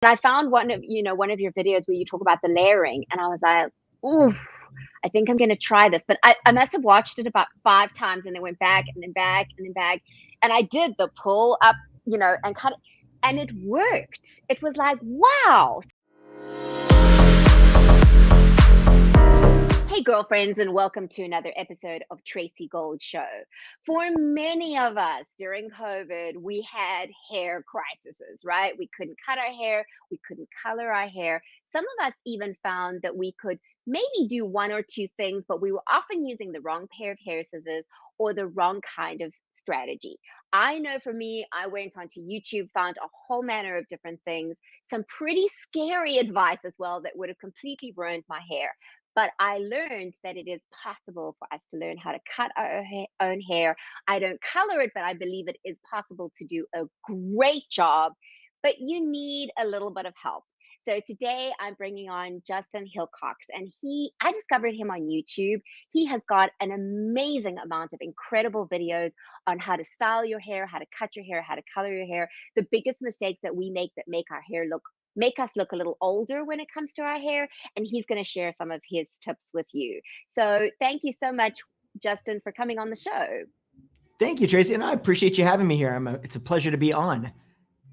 I found one of your videos where you talk about the layering, and I was like, "Ooh, I think I'm gonna try this." But I must have watched it about 5 times and then went back and then back and then back. And I did the pull up, and cut it, and it worked. It was like, wow. Hey, girlfriends, and welcome to another episode of Tracy Gold Show. For many of us during COVID, we had hair crises, right? We couldn't cut our hair, we couldn't color our hair. Some of us even found that we could maybe do one or two things, but we were often using the wrong pair of hair scissors or the wrong kind of strategy. I know for me, I went onto YouTube, found a whole manner of different things, some pretty scary advice as well that would have completely ruined my hair. But I learned that it is possible for us to learn how to cut our own hair. I don't color it, but I believe it is possible to do a great job. But you need a little bit of help. So today I'm bringing on Justin Hickox, and I discovered him on YouTube. He has got an amazing amount of incredible videos on how to style your hair, how to cut your hair, how to color your hair. The biggest mistakes that we make that make us look a little older when it comes to our hair, and he's going to share some of his tips with you. So thank you so much, Justin, for coming on the show. Thank you, Tracy, and I appreciate you having me here. It's a pleasure to be on.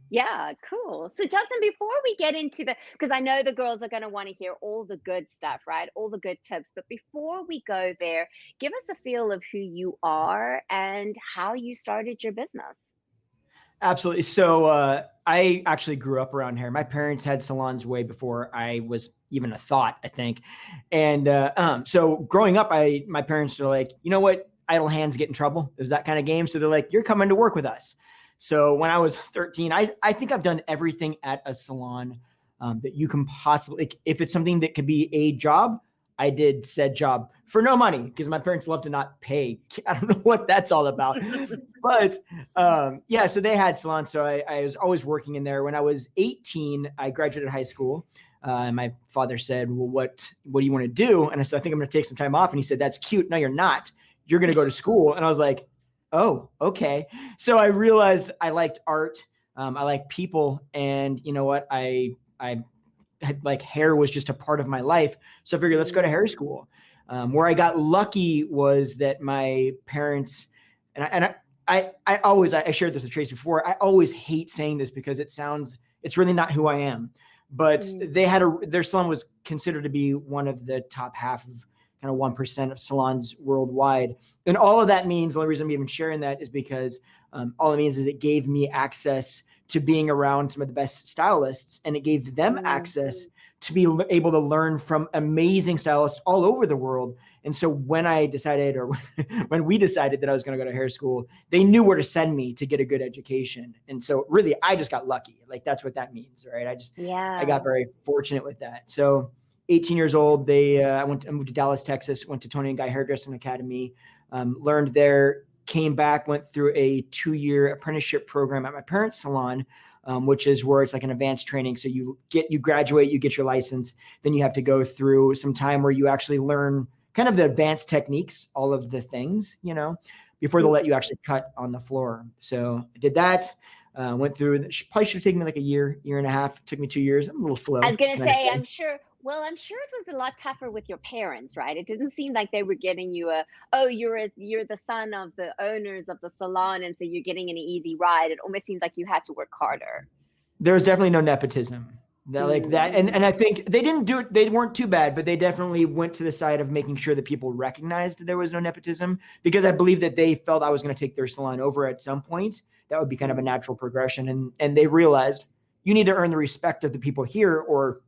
Yeah, cool. So Justin, before we get into because I know the girls are going to want to hear all the good stuff, right? All the good tips. But before we go there, give us a feel of who you are and how you started your business. Absolutely. So I actually grew up around here. My parents had salons way before I was even a thought, I think. And so growing up, my parents were like, you know what? Idle hands get in trouble. It was that kind of game. So they're like, you're coming to work with us. So when I was 13, I think I've done everything at a salon that you can possibly, if it's something that could be a job, I did said job for no money because my parents love to not pay. I don't know what that's all about, but yeah, so they had salons. So I was always working in there. When I was 18, I graduated high school. And my father said, well, what do you want to do? And I said, I think I'm going to take some time off. And he said, that's cute. No, you're not. You're going to go to school. And I was like, oh, okay. So I realized I liked art. I like people. And you know what? I had, like, hair was just a part of my life. So I figured, let's go to hair school. Where I got lucky was that my parents, I always, I shared this with Trace before. I always hate saying this because it's really not who I am. But their salon was considered to be one of the top half of kind of 1% of salons worldwide. And all of that means, the only reason I'm even sharing that is because all it means is it gave me access to being around some of the best stylists, and it gave them access to be able to learn from amazing stylists all over the world. And so when I decided, or when we decided that I was going to go to hair school, they knew where to send me to get a good education. And so really, I just got lucky. Like, that's what that means, right? I got very fortunate with that. So 18 years old, I moved to Dallas, Texas, went to Tony and Guy Hairdressing Academy, learned there, came back, went through a 2-year apprenticeship program at my parents' salon, which is where it's like an advanced training. So you graduate, you get your license, then you have to go through some time where you actually learn kind of the advanced techniques, all of the things, before they'll let you actually cut on the floor. So I did that. Went through, probably should have taken me like a year and a half. It took me 2 years. I'm a little slow. I was going to say, I'm sure it was a lot tougher with your parents, right? It didn't seem like they were getting you you're the son of the owners of the salon, and so you're getting an easy ride. It almost seems like you had to work harder. There was definitely no nepotism. Like that. And I think they didn't do it. They weren't too bad, but they definitely went to the side of making sure that people recognized that there was no nepotism, because I believe that they felt I was going to take their salon over at some point. That would be kind of a natural progression. And they realized you need to earn the respect of the people here, or,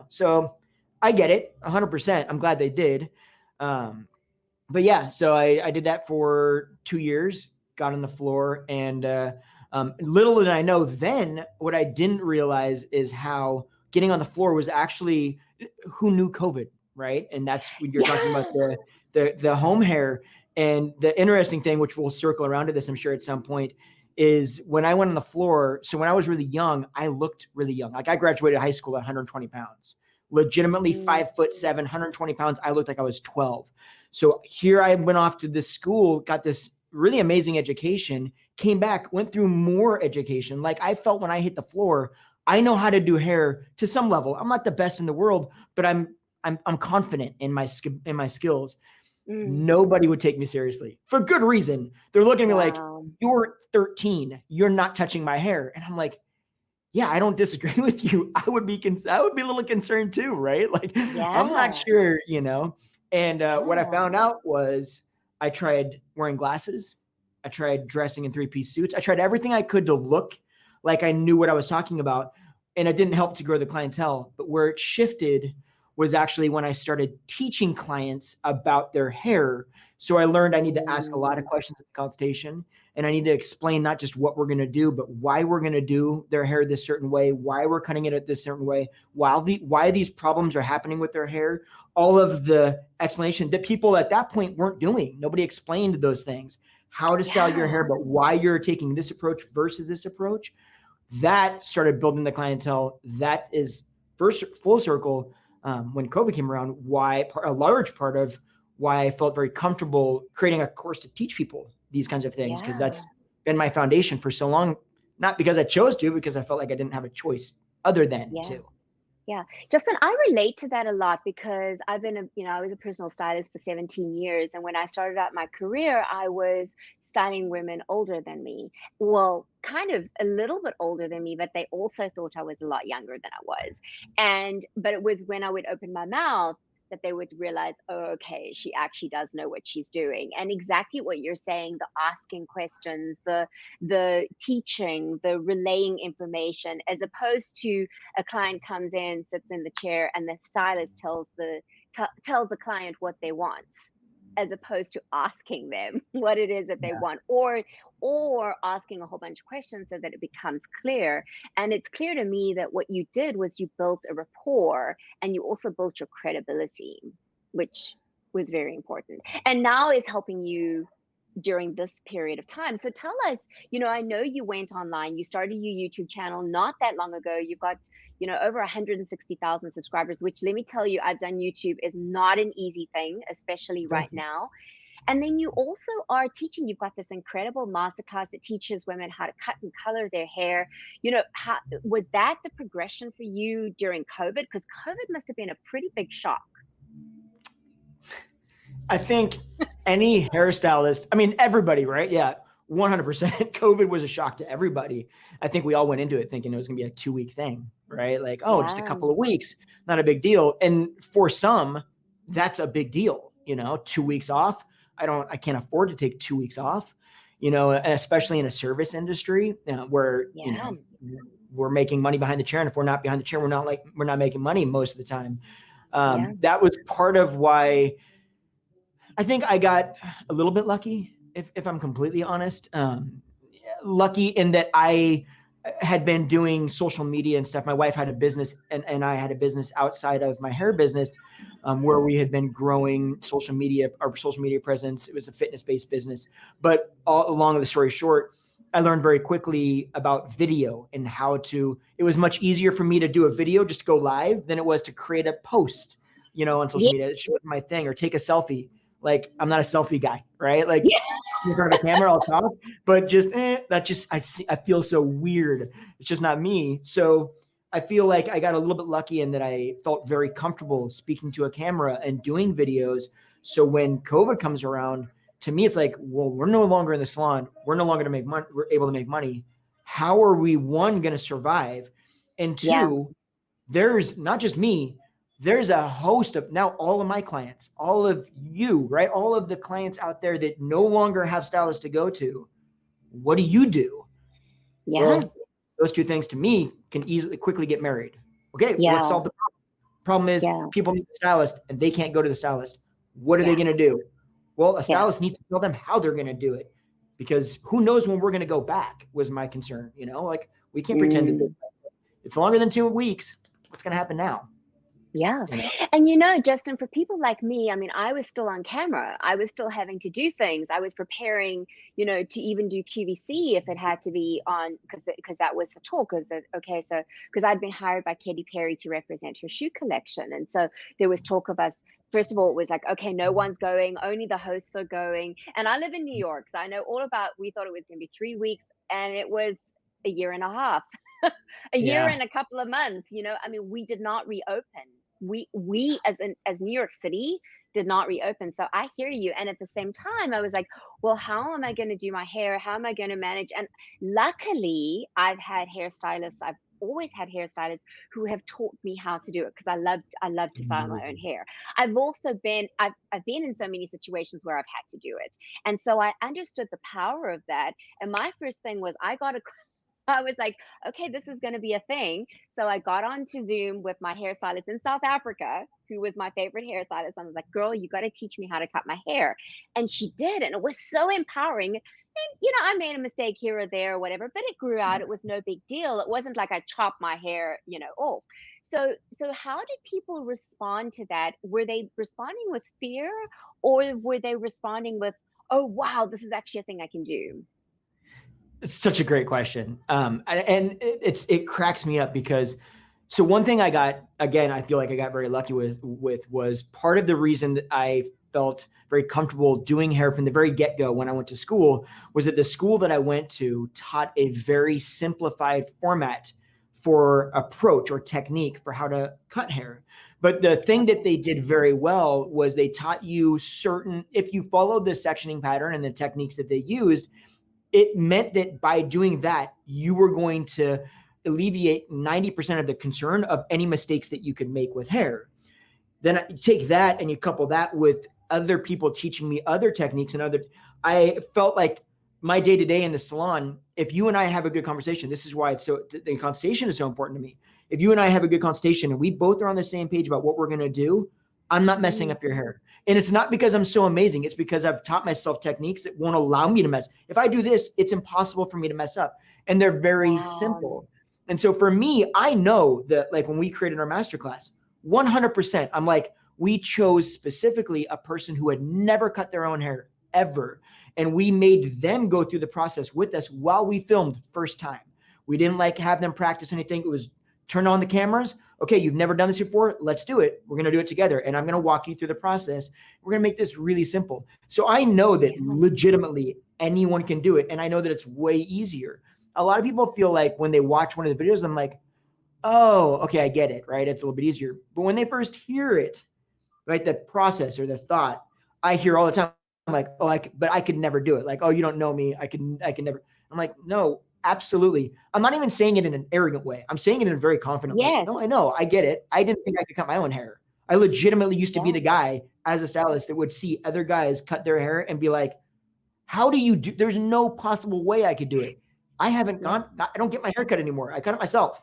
so I get it 100%. I'm glad they did. But yeah, so I did that for 2 years, got on the floor, and little did I know then, what I didn't realize is how getting on the floor was actually, who knew COVID, right? And that's when you're talking about the home hair. And the interesting thing, which we'll circle around to this, I'm sure at some point, is when I went on the floor. So when I was really young, I looked really young. Like, I graduated high school at 120 pounds, legitimately 5'7", 120 pounds. I looked like I was 12. So here I went off to this school, got this really amazing education, came back, went through more education. Like, I felt when I hit the floor, I know how to do hair to some level. I'm not the best in the world, but I'm confident in my skills. Mm. Nobody would take me seriously for good reason. They're looking at me like, Wow. you're 13, you're not touching my hair. And I'm like, yeah, I don't disagree with you. I would be a little concerned too, right? Like, I'm not Yeah. sure, And what I Yeah. found out was I tried wearing glasses. I tried dressing in three-piece suits. I tried everything I could to look like I knew what I was talking about. And it didn't help to grow the clientele. But where it shifted was actually when I started teaching clients about their hair. So I learned I need to ask a lot of Mm. questions at the consultation, and I need to explain not just what we're going to do, but why we're going to do their hair this certain way, why we're cutting it at this certain way, why these problems are happening with their hair, all of the explanation that people at that point weren't doing. Nobody explained those things, how to style your Yeah. hair, but why you're taking this approach versus this approach. That started building the clientele. That is first full circle when COVID came around, why a large part of why I felt very comfortable creating a course to teach people these kinds of things, because Yeah. that's been my foundation for so long. Not because I chose to, because I felt like I didn't have a choice other than Yeah. to. Yeah. Justin, I relate to that a lot because I was a personal stylist for 17 years. And when I started out my career, I was styling women older than me. Well, kind of a little bit older than me, but they also thought I was a lot younger than I was. But it was when I would open my mouth that they would realize, oh, okay, she actually does know what she's doing. And exactly what you're saying, the asking questions, the teaching, the relaying information, as opposed to a client comes in, sits in the chair, and the stylist tells the client what they want, as opposed to asking them what it is that they Yeah. want, or asking a whole bunch of questions so that it becomes clear. And it's clear to me that what you did was you built a rapport, and you also built your credibility, which was very important. And now is helping you during this period of time. So tell us, I know you went online, you started your YouTube channel not that long ago. You've got, over 160,000 subscribers, which, let me tell you, I've done YouTube is not an easy thing, especially right Thank you. now. And then you also are teaching, you've got this incredible masterclass that teaches women how to cut and color their hair. How was that the progression for you during COVID? Because COVID must have been a pretty big shock. I think any hairstylist, I mean, everybody, right? Yeah, 100%. COVID was a shock to everybody. I think we all went into it thinking it was going to be a 2-week thing, right? Like, oh, just a Yeah. couple of weeks, not a big deal. And for some, that's a big deal, 2 weeks off. I can't afford to take 2 weeks off, and especially in a service industry where, Yeah. we're making money behind the chair. And if we're not behind the chair, we're not making money most of the time. Yeah. That was part of why I think I got a little bit lucky, if I'm completely honest. Lucky in that I had been doing social media and stuff. My wife had a business, and I had a business outside of my hair business, where we had been growing our social media presence. It was a fitness-based business. But all along the story short, I learned very quickly about video and it was much easier for me to do a video, just to go live, than it was to create a post, on social Yeah. media. It was my thing, or take a selfie. Like, I'm not a selfie guy, right? Like, Yeah. in front of the camera, I'll talk, but I feel so weird. It's just not me. So I feel like I got a little bit lucky in that I felt very comfortable speaking to a camera and doing videos. So when COVID comes around, to me, it's like, well, we're no longer in the salon. We're no longer to make money. We're able to make money. How are we, one, going to survive? And Yeah. two, there's not just me, there's a host of now all of my clients, all of you, right? All of the clients out there that no longer have stylists to go to. What do you do? Yeah. Well, those two things to me can quickly get married. Okay, well, let's Yeah. solve the problem. Problem is Yeah. people need a stylist and they can't go to the stylist. What are they Yeah. going to do? Well, a Yeah. stylist needs to tell them how they're going to do it, because who knows when we're going to go back was my concern. Like, we can't pretend that Mm. it's longer than 2 weeks. What's going to happen now? Yeah. You know? And Justin, for people like me, I mean, I was still on camera. I was still having to do things. I was preparing, to even do QVC if it had to be on, because that was the talk. Because I'd been hired by Katy Perry to represent her shoe collection. And so there was talk of us. First of all, it was like, okay, no one's going, only the hosts are going. And I live in New York, so I know all about, we thought it was going to be 3 weeks, and it was a year and a half. a year Yeah. and a couple of months, I mean, we did not reopen. We as New York City did not reopen. So I hear you. And at the same time, I was like, well, how am I going to do my hair? How am I going to manage? And luckily, I've had hairstylists. I've always had hairstylists who have taught me how to do it because I love to style my own Amazing. hair. I've been in so many situations where I've had to do it. And so I understood the power of that. And my first thing was I was like, okay, this is going to be a thing. So I got onto Zoom with my hairstylist in South Africa, who was my favorite hairstylist. I was like, girl, you got to teach me how to cut my hair. And she did. And it was so empowering. And, I made a mistake here or there or whatever, but it grew out. It was no big deal. It wasn't like I chopped my hair, off. So how did people respond to that? Were they responding with fear, or were they responding with, oh, wow, this is actually a thing I can do? It's such a great question. And it cracks me up because so one thing I got, again, I feel like I got very lucky with was part of the reason that I felt very comfortable doing hair from the very get-go when I went to school was that the school that I went to taught a very simplified format for approach or technique for how to cut hair. But the thing that they did very well was they taught you if you followed the sectioning pattern and the techniques that they used, it meant that by doing that, you were going to alleviate 90% of the concern of any mistakes that you could make with hair. Then you take that and you couple that with other people teaching me other techniques I felt like my day to day in the salon, if you and I have a good conversation, this is why the consultation is so important to me. If you and I have a good consultation and we both are on the same page about what we're going to do, I'm not messing up your hair. And it's not because I'm so amazing. It's because I've taught myself techniques that won't allow me to mess. If I do this, it's impossible for me to mess up. And they're very Wow. simple. And so for me, I know that like when we created our masterclass, 100%, I'm like, we chose specifically a person who had never cut their own hair ever. And we made them go through the process with us while we filmed first time. We didn't like have them practice anything. It was turn on the cameras. Okay, you've never done this before. Let's do it. We're going to do it together. And I'm going to walk you through the process. We're going to make this really simple. So I know that Yeah. legitimately anyone can do it. And I know that it's way easier. A lot of people feel like when they watch one of the videos, I'm like, oh, okay, I get it, right? It's a little bit easier. But when they first hear it, right, the process or the thought, I hear all the time, I'm like, oh, but I could never do it. Like, oh, you don't know me. I can never. I'm like, no, absolutely. I'm not even saying it in an arrogant way. I'm saying it in a very confident way. Yes. No, I know. I get it. I didn't think I could cut my own hair. I legitimately used to be Yeah. the guy as a stylist that would see other guys cut their hair and be like, how do you do? There's no possible way I could do it. I haven't Yeah. gone. I don't get my hair cut anymore. I cut it myself,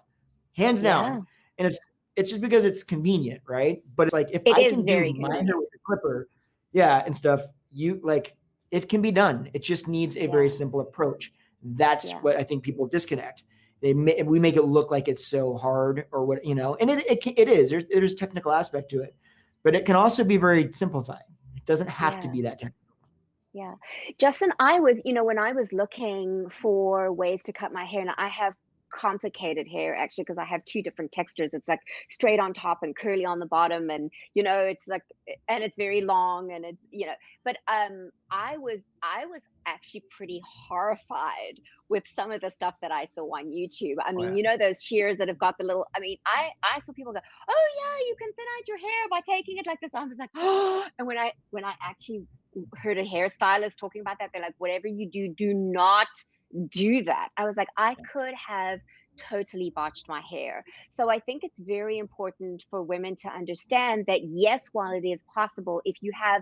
hands Yeah. down. And it's just because it's convenient, right? But it's like if It I is can do very my hair convenient. with a clipper, yeah, and stuff, you like it can be done. It just needs a very Yeah. simple approach. That's Yeah. what I think people disconnect. We make it look like it's so hard or what, and it is. There's a technical aspect to it, but it can also be very simplified. It doesn't have to Yeah. be that technical. Yeah. Justin, when I was looking for ways to cut my hair, and I have complicated hair actually because I have two different textures. It's like straight on top and curly on the bottom, and it's like, and it's very long, and but I was actually pretty horrified with some of the stuff that I saw on YouTube. I Oh, mean, yeah. those shears that have got the little, I mean, I saw people go, oh yeah, you can thin out your hair by taking it like this. I was like, oh, and when I actually heard a hairstylist talking about that. They're like, whatever you do, do not do that. I was like, I could have totally botched my hair. So I think it's very important for women to understand that yes, while it is possible, if you have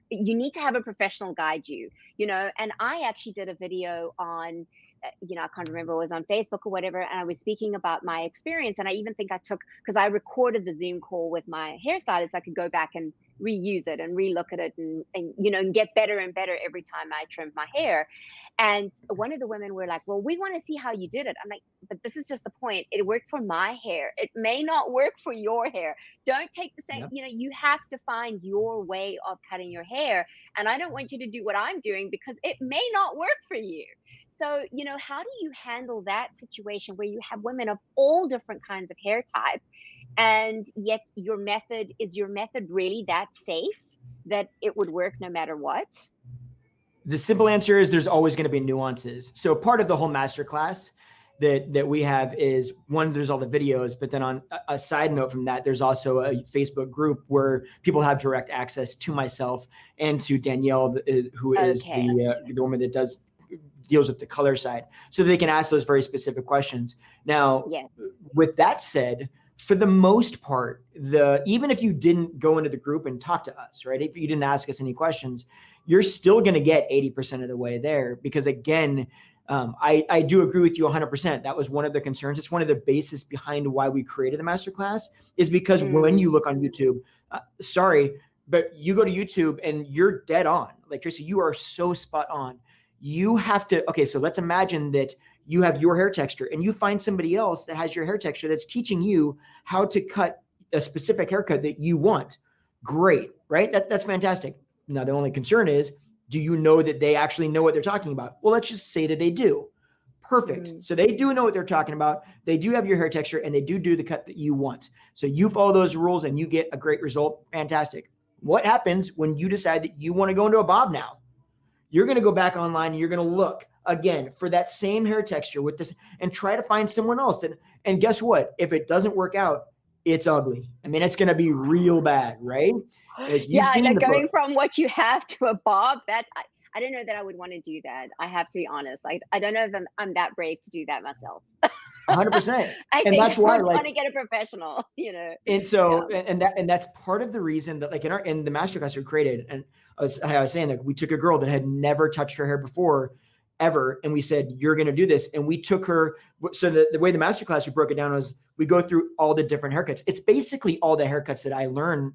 you need to have a professional guide you, and I actually did a video on I can't remember, it was on Facebook or whatever, and I was speaking about my experience. And I even think I took, because I recorded the Zoom call with my hairstylist, I could go back and reuse it and relook at it, and get better and better every time I trimmed my hair. And one of the women were like, well, we want to see how you did it. I'm like, but this is just the point. It worked for my hair. It may not work for your hair. Don't take the same, Yep. you have to find your way of cutting your hair. And I don't want you to do what I'm doing because it may not work for you. So, how do you handle that situation where you have women of all different kinds of hair type, and yet your method really that safe that it would work no matter what? The simple answer is there's always going to be nuances. So part of the whole masterclass, that we have is one, there's all the videos, but then on a side note from that, there's also a Facebook group where people have direct access to myself and to Danielle, who is Okay. the woman that deals with the color side, so they can ask those very specific questions. Now, Yes. with that said, for the most part, even if you didn't go into the group and talk to us, right? If you didn't ask us any questions, you're still going to get 80% of the way there, because again, I do agree with you 100%. That was one of the concerns. It's one of the basis behind why we created the masterclass, is because when you look on YouTube, sorry, but you go to YouTube and you're dead on. Like, Tracy, you are so spot on. You have to, okay, so let's imagine that you have your hair texture and you find somebody else that has your hair texture that's teaching you how to cut a specific haircut that you want. Great, right? That's fantastic. Now, the only concern is, do you know that they actually know what they're talking about? Well, let's just say that they do. Perfect. So they do know what they're talking about. They do have your hair texture and they do the cut that you want. So you follow those rules and you get a great result. Fantastic. What happens when you decide that you want to go into a bob now? You're going to go back online and you're going to look again for that same hair texture with this and try to find someone else and guess what? If it doesn't work out, it's ugly. I mean, it's going to be real bad, right? Like, you've Yeah, seen like the book. going from what you have to a bob, that I don't know that I would want to do that. I have to be honest. I don't know if I'm that brave to do that myself. 100%. I And think that's I why, would like, want to get a professional, and Yeah. so, and that's part of the reason that, like, in the masterclass we created, and I was saying that we took a girl that had never touched her hair before, ever, and we said, you're going to do this, and we took her. So the way the masterclass we broke it down was, we go through all the different haircuts. It's basically all the haircuts that I learned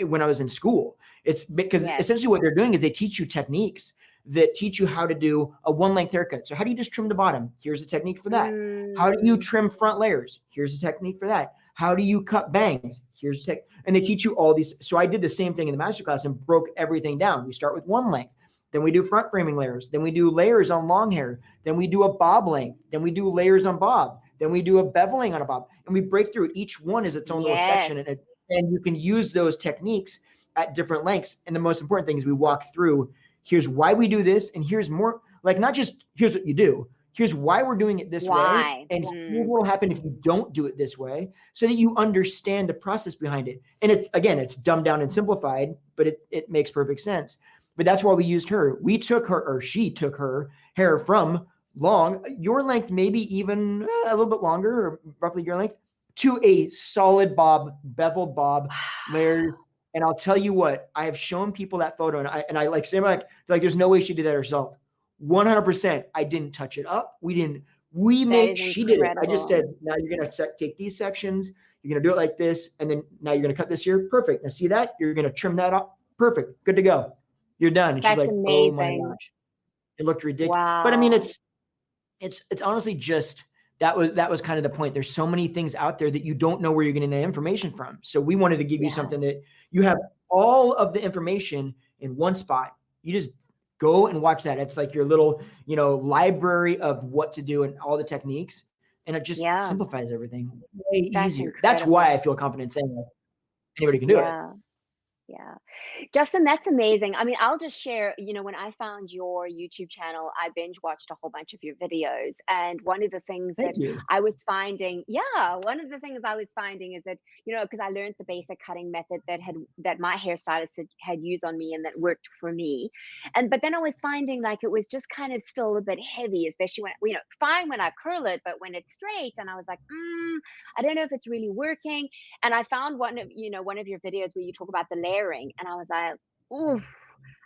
when I was in school. It's because Yes. essentially what they're doing is they teach you techniques that teach you how to do a one length haircut. So how do you just trim the bottom? Here's a technique for that. How do you trim front layers? Here's a technique for that. How do you cut bangs? Here's a tech. And they teach you all these. So I did the same thing in the masterclass and broke everything down. We start with one length. Then we do front framing layers. Then we do layers on long hair. Then we do a bob length. Then we do layers on bob. Then we do a beveling on a bob. And we break through each one as its own little Yes. section. And you can use those techniques at different lengths. And the most important thing is we walk through, here's why we do this. And here's more, like, not just here's what you do. Here's why we're doing it this way. And here's what will happen if you don't do it this way, so that you understand the process behind it. And it's dumbed down and simplified, but it makes perfect sense. But that's why we used her. She took her hair from long, your length, maybe even a little bit longer, or roughly your length, to a solid bob, beveled bob layer. And I'll tell you what, I have shown people that photo, and I like say, like, there's no way she did that herself. 100%. I didn't touch it up. She did it. I just said, now you're going to take these sections. You're going to do it like this. And then now you're going to cut this here. Perfect. Now see that? You're going to trim that off. Perfect. Good to go. You're done. And she's like, amazing. oh my gosh, it looked ridiculous. Wow. But I mean, it's honestly just, that was kind of the point. There's so many things out there that you don't know where you're getting the information from. So we wanted to give you something that you have all of the information in one spot. You just go and watch that. It's like your little, library of what to do and all the techniques. And it just simplifies everything way easier. Incredible. That's why I feel confident saying that anybody can do it. Yeah. Justin, that's amazing. I mean, I'll just share, when I found your YouTube channel, I binge watched a whole bunch of your videos. And one of the things Thank you. I was finding, one of the things I was finding is that, because I learned the basic cutting method that my hairstylist had used on me and that worked for me. But then I was finding like it was just kind of still a bit heavy, especially when, fine when I curl it, but when it's straight, and I was like, I don't know if it's really working. And I found one of your videos where you talk about the layering, and I was like, ooh,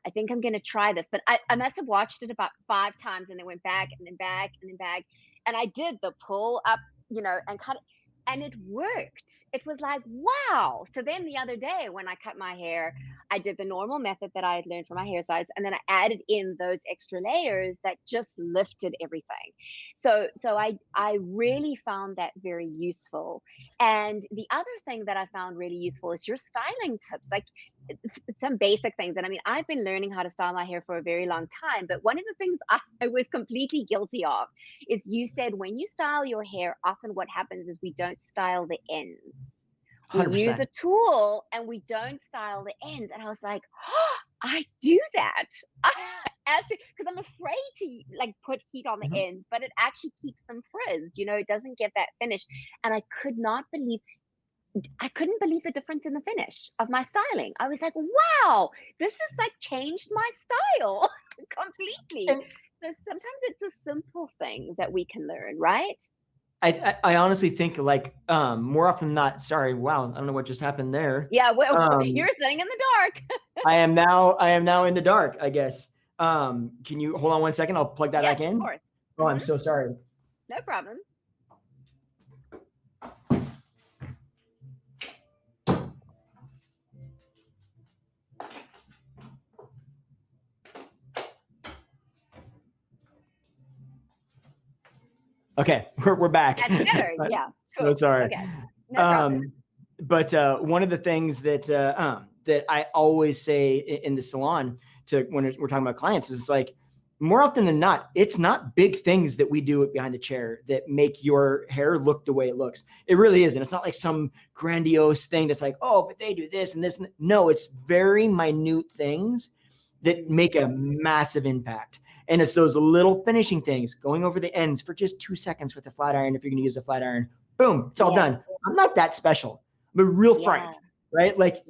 I think I'm going to try this. But I must have watched it about 5 times and then went back and then back and then back. And I did the pull up, and cut it. And it worked. It was like, wow. So then the other day when I cut my hair, I did the normal method that I had learned from my hair sites. And then I added in those extra layers that just lifted everything. So I really found that very useful. And the other thing that I found really useful is your styling tips. Like, some basic things. And I mean, I've been learning how to style my hair for a very long time, but one of the things I was completely guilty of is, you said when you style your hair, often what happens is we don't style the ends. We 100%. use a tool and we don't style the ends. And I was like, oh, I do that. because I'm afraid to like put heat on the ends, but it actually keeps them frizzed. It doesn't get that finish. And I couldn't believe the difference in the finish of my styling. I was like, wow, this has like changed my style completely. And So sometimes it's a simple thing that we can learn, right? I honestly think like more often than not, sorry, wow, I don't know what just happened there. Yeah, well, you're sitting in the dark. I am now in the dark, I guess. Can you hold on one second? I'll plug that Yes, back of in. course. Oh, I'm so sorry. No problem. Okay, we're back. That's better. Yeah. So Cool. sorry. Okay. No problem. But one of the things that that I always say in the salon to when we're talking about clients is like, more often than not, it's not big things that we do behind the chair that make your hair look the way it looks. It really isn't. It's not like some grandiose thing that's like, oh, but they do this and this. No, it's very minute things that make a massive impact. And it's those little finishing things, going over the ends for just 2 seconds with a flat iron. If you're going to use a flat iron, boom, it's all done. I'm not that special. I'm a real frank, right? Like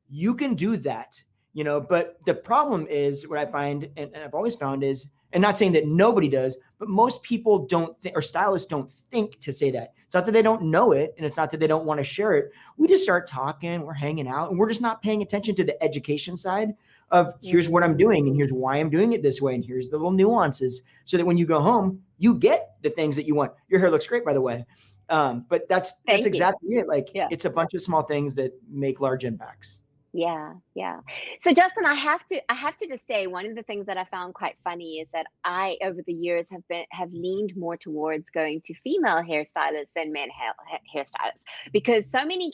you can do that, but the problem is what I find, and I've always found is, and not saying that nobody does, but most people don't think, or stylists don't think to say that. It's not that they don't know it, and it's not that they don't want to share it. We just start talking, we're hanging out, and we're just not paying attention to the education side of here's what I'm doing, and here's why I'm doing it this way, and here's the little nuances, so that when you go home, you get the things that you want. Your hair looks great, by the way. But that's exactly it. Like it's a bunch of small things that make large impacts. Yeah. So Justin, I have to just say, one of the things that I found quite funny is that I, over the years, have leaned more towards going to female hairstylists than men hairstylists, because so many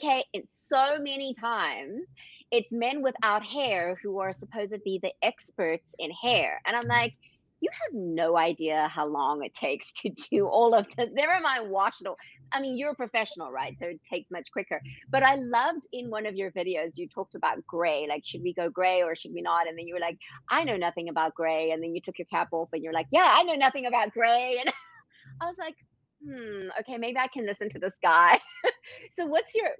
times it's men without hair who are supposed to be the experts in hair, and I'm like, you have no idea how long it takes to do all of this. Never mind wash it all. I mean, you're a professional, right? So it takes much quicker. But I loved in one of your videos, you talked about gray, like, should we go gray or should we not? And then you were like, I know nothing about gray. And then you took your cap off and you're like, yeah, I know nothing about gray. And I was like, okay, maybe I can listen to this guy. So what's your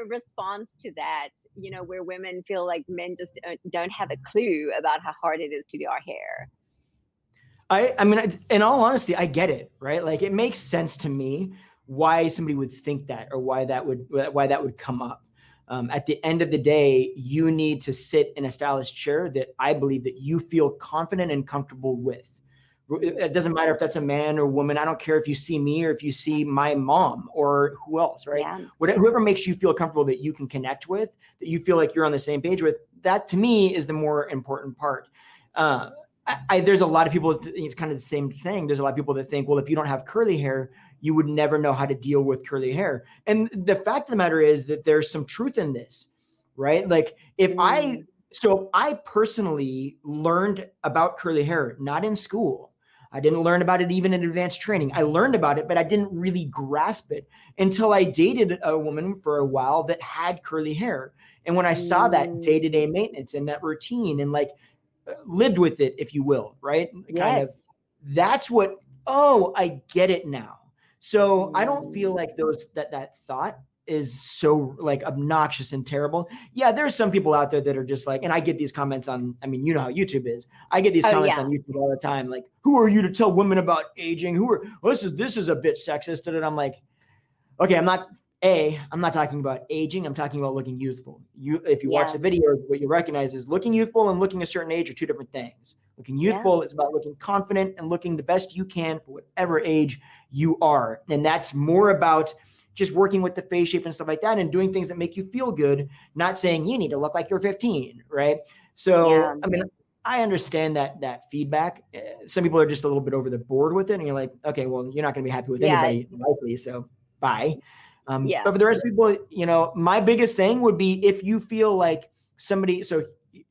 response to that, where women feel like men just don't have a clue about how hard it is to do our hair? I mean, in all honesty, I get it, right? Like it makes sense to me why somebody would think that, or why that would come up. At the end of the day, you need to sit in a stylist chair that I believe that you feel confident and comfortable with. It doesn't matter if that's a man or woman. I don't care if you see me or if you see my mom or who else, right? Yeah. Whoever makes you feel comfortable that you can connect with, that you feel like you're on the same page with, that to me is the more important part. There's a lot of people, it's kind of the same thing. There's a lot of people that think, well, if you don't have curly hair, you would never know how to deal with curly hair. And the fact of the matter is that there's some truth in this, right? Like so I personally learned about curly hair, not in school. I didn't learn about it even in advanced training. I learned about it, but I didn't really grasp it until I dated a woman for a while that had curly hair. And when I saw that day-to-day maintenance and that routine and like lived with it, if you will, right? Yes. Kind of, that's what, I get it now. So I don't feel like that thought is so like obnoxious and terrible. Yeah, there's some people out there that are just like, and I get these comments on, I mean, you know how YouTube is. I get these comments on YouTube all the time. Like, who are you to tell women about aging? This is a bit sexist. And I'm like, okay, I'm not talking about aging. I'm talking about looking youthful. If you watch the video, what you recognize is looking youthful and looking a certain age are two different things. Looking youthful, it's about looking confident and looking the best you can for whatever age you are. And that's more about just working with the face shape and stuff like that and doing things that make you feel good, not saying you need to look like you're 15, right? So, I mean, I understand that feedback. Some people are just a little bit over the board with it. And you're like, okay, well, you're not going to be happy with anybody likely. So bye. But for the rest of people, my biggest thing would be if you feel like somebody, so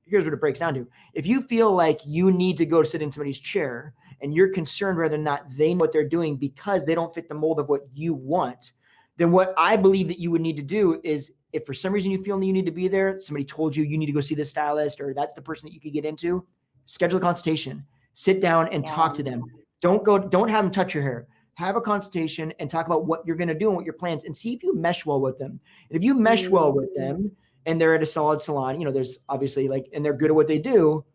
here's what it breaks down to. If you feel like you need to go sit in somebody's chair and you're concerned whether or not they know what they're doing because they don't fit the mold of what you want, then what I believe that you would need to do is if for some reason you feel you need to be there, somebody told you need to go see this stylist, or that's the person that you could get into, schedule a consultation, sit down and talk to them. Don't have them touch your hair. Have a consultation and talk about what you're going to do and what your plans, and see if you mesh well with them. And if you mesh well with them and they're at a solid salon, there's obviously and they're good at what they do,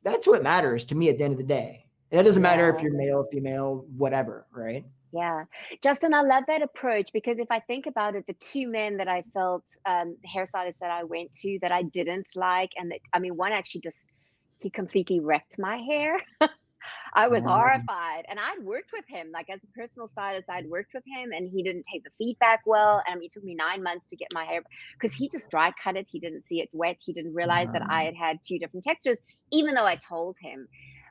that's what matters to me at the end of the day. And it doesn't matter if you're male, female, whatever, right? Yeah. Justin, I love that approach, because if I think about it, the two men that I felt, hairstylists that I went to that I didn't like, and that, I mean, one actually he completely wrecked my hair. I was horrified. And I'd worked with him, like as a personal stylist, I'd worked with him, and he didn't take the feedback well. And it took me 9 months to get my hair, because he just dry cut it. He didn't see it wet. He didn't realize that I had two different textures, even though I told him.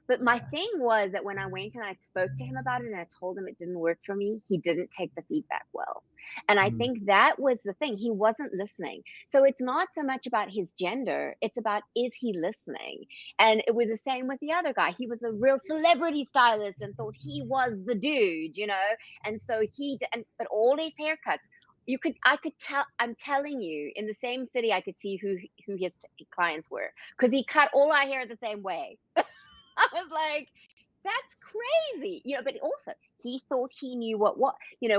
But my thing was that when I went and I spoke to him about it and I told him it didn't work for me, he didn't take the feedback well. And I think that was the thing. He wasn't listening. So it's not so much about his gender, it's about, is he listening? And it was the same with the other guy. He was a real celebrity stylist and thought he was the dude, And so but all his haircuts, I could tell, I'm telling you, in the same city, I could see who his clients were, because he cut all our hair the same way. I was like, that's crazy, but also he thought he knew what,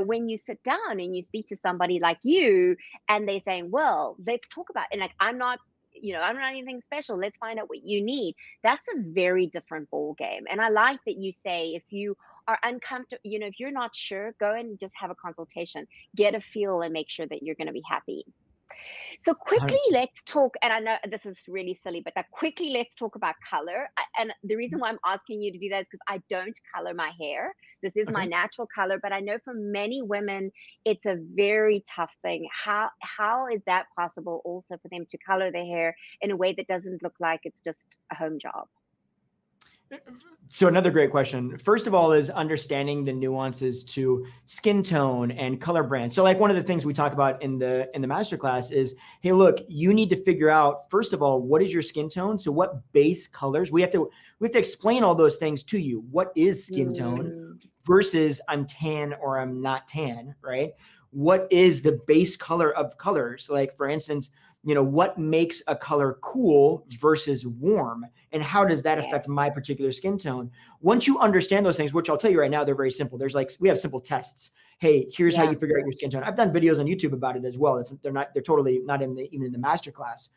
when you sit down and you speak to somebody like you and they're saying, well, let's talk about it. And like, I'm not anything special. Let's find out what you need. That's a very different ball game. And I like that you say, if you are uncomfortable, if you're not sure, go and just have a consultation, get a feel, and make sure that you're going to be happy. So quickly, 100%. let's talk, and I know this is really silly, but quickly, let's talk about color. And the reason why I'm asking you to do that is because I don't color my hair. This is my natural color, but I know for many women, it's a very tough thing. How is that possible also for them to color their hair in a way that doesn't look like it's just a home job? So another great question. First of all is understanding the nuances to skin tone and color brand. So like one of the things we talk about in the masterclass is, hey, look, you need to figure out, first of all, what is your skin tone? So what base colors? We have to explain all those things to you. What is skin tone versus I'm tan or I'm not tan, right? What is the base color of colors? Like for instance, what makes a color cool versus warm, and how does that affect my particular skin tone? Once you understand those things, which I'll tell you right now, they're very simple. We have simple tests. Hey, here's how you figure out your skin tone. I've done videos on YouTube about it as well. They're totally not even in the masterclass.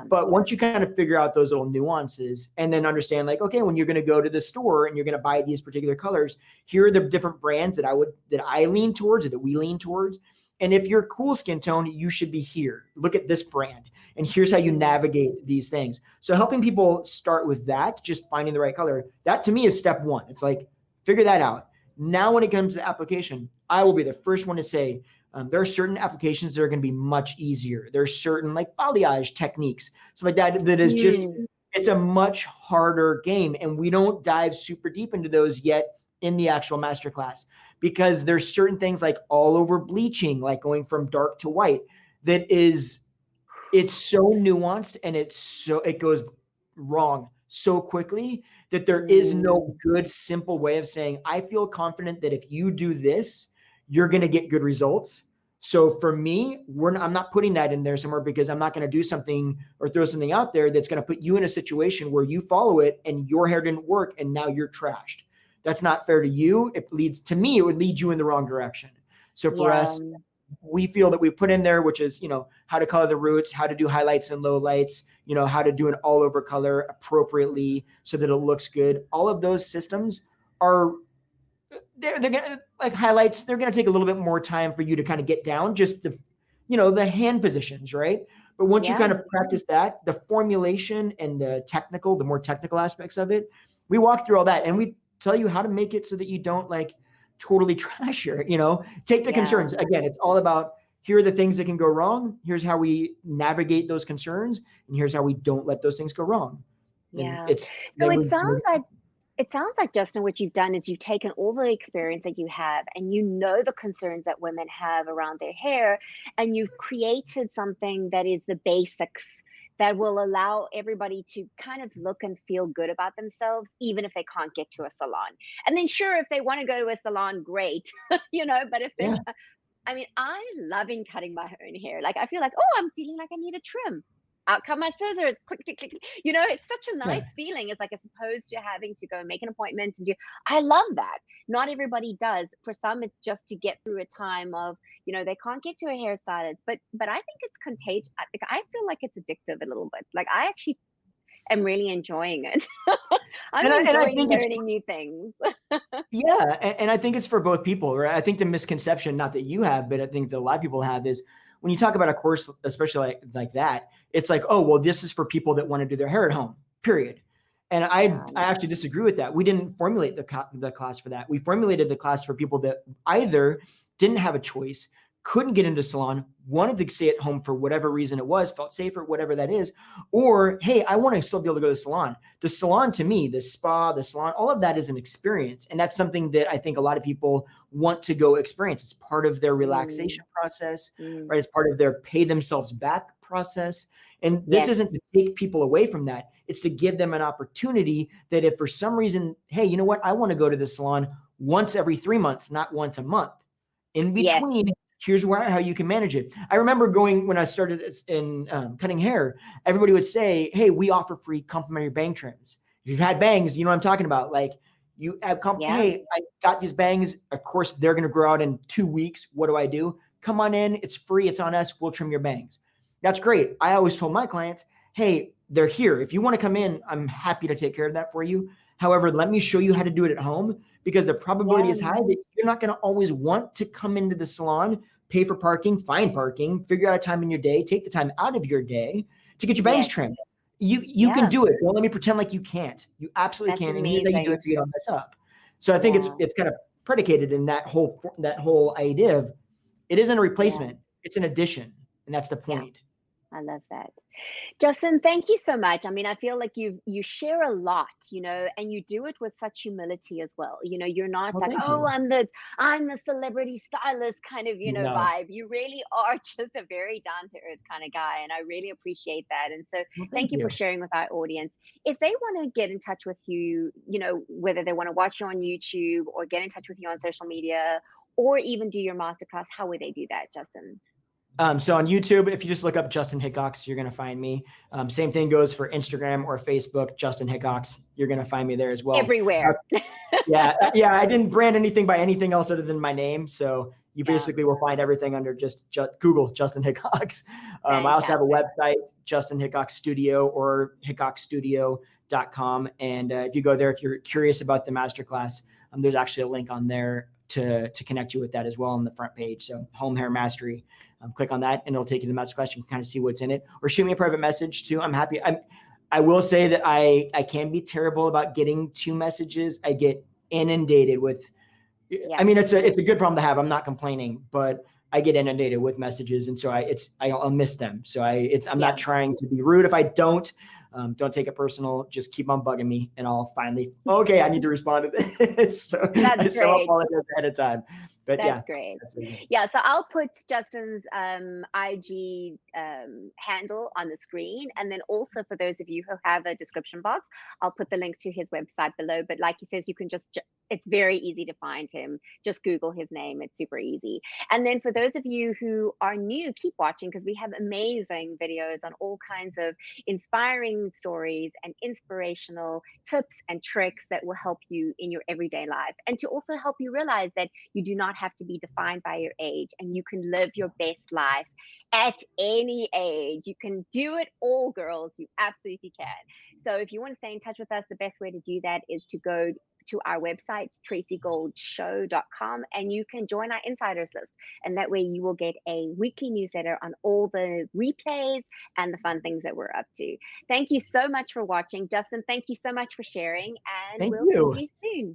But once you kind of figure out those little nuances and then understand, like, okay, when you're going to go to the store and you're going to buy these particular colors, here are the different brands that I lean towards, or that we lean towards. And if you're cool skin tone, you should be here. Look at this brand. And here's how you navigate these things. So helping people start with that, just finding the right color, that to me is step one. It's like, figure that out. Now, when it comes to application, I will be the first one to say, there are certain applications that are going to be much easier. There's certain like balayage techniques, stuff like that is just, it's a much harder game. And we don't dive super deep into those yet in the actual masterclass, because there's certain things like all over bleaching, like going from dark to white, it's so nuanced and it goes wrong so quickly that there is no good, simple way of saying, I feel confident that if you do this, you're going to get good results. So for me, I'm not putting that in there somewhere, because I'm not going to do something or throw something out there that's going to put you in a situation where you follow it and your hair didn't work and now you're trashed. That's not fair to you. It would lead you in the wrong direction. So for us, we feel that we put in there, which is, how to color the roots, how to do highlights and lowlights, how to do an all over color appropriately so that it looks good. All of those systems are, they're gonna, like highlights, they're going to take a little bit more time for you to kind of get down, just the hand positions, right? But once you kind of practice that, the formulation and the more technical aspects of it, we walk through all that and we tell you how to make it so that you don't like totally trash your, take the concerns. Again, it's all about, here are the things that can go wrong. Here's how we navigate those concerns. And here's how we don't let those things go wrong. Yeah. So it sounds like, Justin, what you've done is you've taken all the experience that you have and the concerns that women have around their hair, and you've created something that is the basics that will allow everybody to kind of look and feel good about themselves, even if they can't get to a salon. And then sure, if they want to go to a salon, great, but if they're I mean, I'm loving cutting my own hair. Like, I feel like, oh, I'm feeling like I need a trim. Out come my scissors, click, click, click. It's such a nice Yeah. feeling. It's like as opposed to having to go make an appointment and do. I love that. Not everybody does. For some, it's just to get through a time of, they can't get to a hairstylist. But I think it's contagious. I feel like it's addictive a little bit. Like I actually am really enjoying it. I'm And I enjoying think it's learning new things. yeah, and I think it's for both people, right? I think the misconception, not that you have, but I think that a lot of people have, is when you talk about a course, especially like that, it's like, oh, well, this is for people that want to do their hair at home, period. And I Yeah. actually disagree with that. We didn't formulate the class for that. We formulated the class for people that either didn't have a choice, couldn't get into salon, wanted to stay at home for whatever reason it was, felt safer, whatever that is, or hey, I want to still be able to go to the salon. The salon, to me, the spa, the salon, all of that is an experience. And that's something that I think a lot of people want to go experience. It's part of their Mm, relaxation process, mm. right? It's part of their pay themselves back process. And this Yes. isn't to take people away from that. It's to give them an opportunity that if for some reason, hey, you know what? I want to go to the salon once every 3 months, not once a month. In Yes. between, here's how you can manage it. I remember going when I started in cutting hair, everybody would say, hey, we offer free complimentary bang trims. If you've had bangs, you know what I'm talking about. Like you have Yeah. hey, I got these bangs. Of course, they're going to grow out in 2 weeks. What do? Come on in. It's free. It's on us. We'll trim your bangs. That's great. I always told my clients, hey, they're here. If you want to come in, I'm happy to take care of that for you. However, let me show you how to do it at home, because the probability Yeah. is high that you're not going to always want to come into the salon, pay for parking, find parking, figure out a time in your day, take the time out of your day to get your bangs Yes. trimmed. You can Yeah. do it. Don't let me pretend like you can't. You absolutely That's can. And here's how you do amazing. it so you don't mess up. So I think Yeah. it's kind of predicated in that whole idea of it isn't a Yeah. replacement, it's an addition. And that's the Yeah. point. I love that. Justin, thank you so much. I mean, I feel like you share a lot, and you do it with such humility as well. You're not Well, like, thank "Oh, you. I'm the celebrity stylist," kind of, No. vibe. You really are just a very down to earth kind of guy, and I really appreciate that. And so, Well, thank thank you for you. sharing with our audience. If they want to get in touch with you, whether they want to watch you on YouTube or get in touch with you on social media or even do your masterclass, how would they do that, Justin? So on YouTube, if you just look up Justin Hickox, you're going to find me. Same thing goes for Instagram or Facebook, Justin Hickox. You're going to find me there as well. Uh, Everywhere. yeah. I didn't brand anything by anything else other than my name. So you Yeah, basically will find everything under just Google Justin Hickox. I also have a fantastic. website, Justin Hickox Studio or hickoxstudio.com. And if you go there, if you're curious about the masterclass, there's actually a link on there to connect you with that as well on the front page. So Home Hair Mastery. Click on that and it'll take you to the masterclass. You can kind of see what's in it, or shoot me a private message too. I'm happy. I will say that I can be terrible about getting to messages. I get inundated with. I Yeah. mean, it's a good problem to have. I'm not complaining, but I get inundated with messages, and so I'll miss them. So I'm Yeah. not trying to be rude. If I don't take it personal. Just keep on bugging me, and I'll finally okay. I need to respond to this. So That's I great. apologize ahead of time. But That's yeah, great. that's really good. Yeah, so I'll put Justin's IG handle on the screen. And then also for those of you who have a description box, I'll put the link to his website below. But like he says, you can it's very easy to find him. Just Google his name, it's super easy. And then for those of you who are new, keep watching because we have amazing videos on all kinds of inspiring stories and inspirational tips and tricks that will help you in your everyday life. And to also help you realize that you do not have to be defined by your age and you can live your best life at any age. You can do it all, girls. You absolutely can. So if you want to stay in touch with us, the best way to do that is to go to our website, tracygoldshow.com, and you can join our insiders list. And that way you will get a weekly newsletter on all the replays and the fun things that we're up to. Thank you so much for watching. Justin, thank you so much for sharing, and Thank we'll see you. you soon.